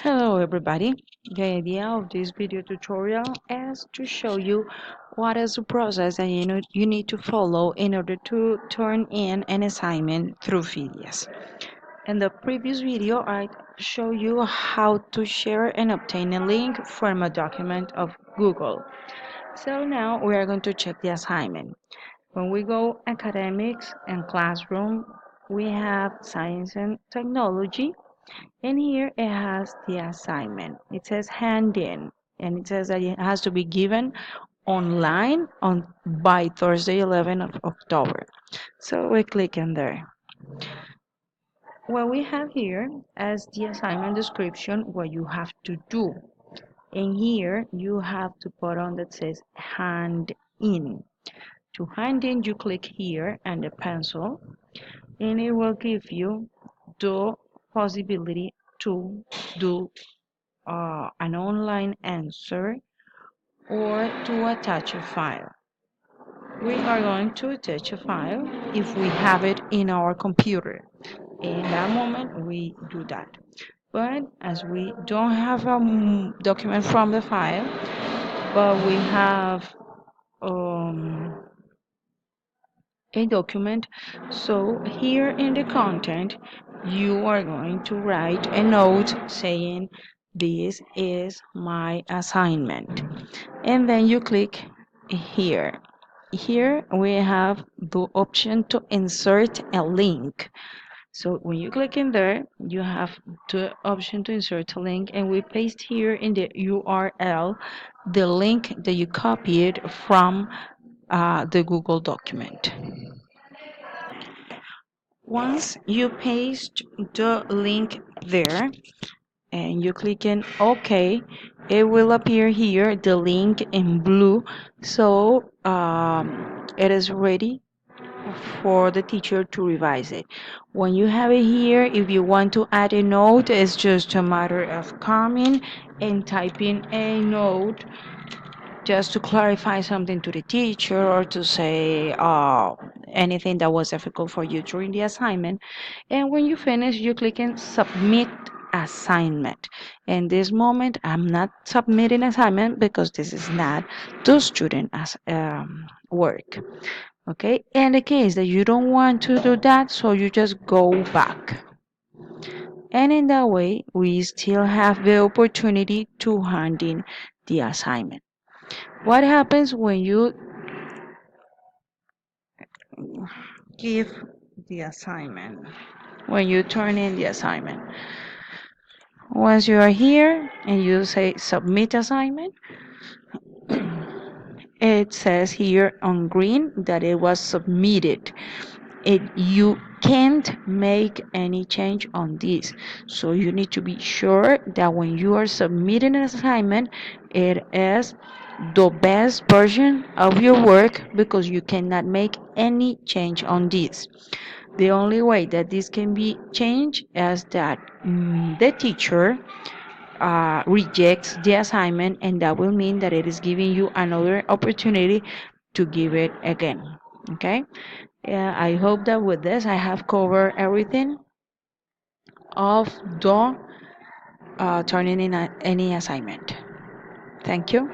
Hello everybody. The idea of this video tutorial is to show you what is the process that you need to follow in order to turn in an assignment through Phidias. In the previous video, I show you how to share and obtain a link from a document of Google. So now we are going to check the assignment. When we go academics and classroom, we have science and technology. And here it has the assignment. It says hand in, and it says that it has to be given online by Thursday 11th of October. So we click in there. What we have here as the assignment description, what you have to do. And here you have to put on that says hand in. To hand in, you click here and the pencil, and it will give you the possibility to do an online answer or to attach a file. We are going to attach a file if we have it in our computer. In that moment, we do that. But as we don't have a document from the file, but we have a document, so here in the content, you are going to write a note saying, this is my assignment, and then you click here. Here we have the option to insert a link. So when you click in there, you have the option to insert a link, and we paste here in the URL the link that you copied from the Google document. Once you paste the link there, and you click in OK, it will appear here the link in blue, so it is ready for the teacher to revise it. When you have it here, if you want to add a note, it's just a matter of coming and typing a note just to clarify something to the teacher or to say anything that was difficult for you during the assignment. And when you finish, you click in submit assignment. In this moment, I'm not submitting assignment because this is not the student as work. Okay, in the case that you don't want to do that, so you just go back. And in that way, we still have the opportunity to hand in the assignment. What happens when you give the assignment? When you turn in the assignment? Once you are here and you say submit assignment, it says here on green that it was submitted. You can't make any change on this, so you need to be sure that when you are submitting an assignment, it is the best version of your work, because you cannot make any change on this. The only way that this can be changed is that the teacher rejects the assignment, and that will mean that it is giving you another opportunity to give it again. Okay. Yeah, I hope that with this I have covered everything of the turning in any assignment. Thank you.